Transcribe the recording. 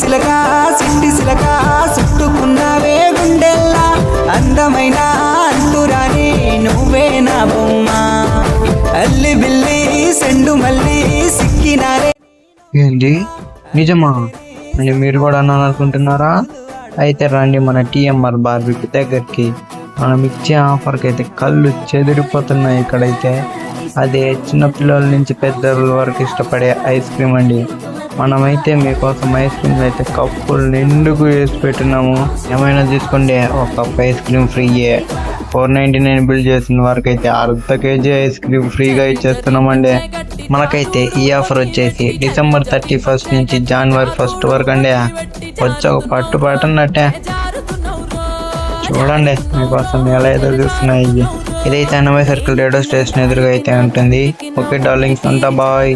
సిలక సిట్టి సిలక చుట్టుకున్నావే గుండెల్లా అందమైన అంతురాని నువ్వే నా బొమ్మ అల్లి బిల్లి సెండు మల్లి సిక్కినారే. ఏంటి నిజమా? అంటే మీరు కూడా అన్నాను అనుకుంటున్నారా? అయితే రండి మన టీఎంఆర్ బార్బిక్యూ దగ్గరికి. మనం ఇచ్చే ఆఫర్కి అయితే కళ్ళు చెదిరిపోతున్నాయి ఇక్కడైతే. అదే చిన్నపిల్లల నుంచి పెద్దల వరకు ఇష్టపడే ఐస్ క్రీమ్ అండి. మనమైతే మీకోసం ఐస్ క్రీమ్ అయితే కప్పులు నిండుకు వేసి పెట్టినాము. ఏమైనా తీసుకోండి, ఒక కప్ ఐస్ క్రీమ్ ఫ్రీయే. 499 బిల్ చేసిన వరకు అయితే అర్ధ కేజీ ఐస్ క్రీమ్ ఫ్రీగా ఇచ్చేస్తున్నామండి. మనకైతే ఈ ఆఫర్ వచ్చేసి డిసెంబర్ 31 నుంచి జనవరి 1 వరకు అండి. వచ్చి ఒక పట్టున్నట్టే చూడండి మీకోసం ఎలా ఎదురు చూస్తున్నాయి. ఇదైతే అన్నమయ్య సర్కిల్ రేడియో స్టేషన్ ఎదురుగా అయితే ఉంటుంది. ఓకే డార్లింగ్స్, ఉంటా, బాయ్.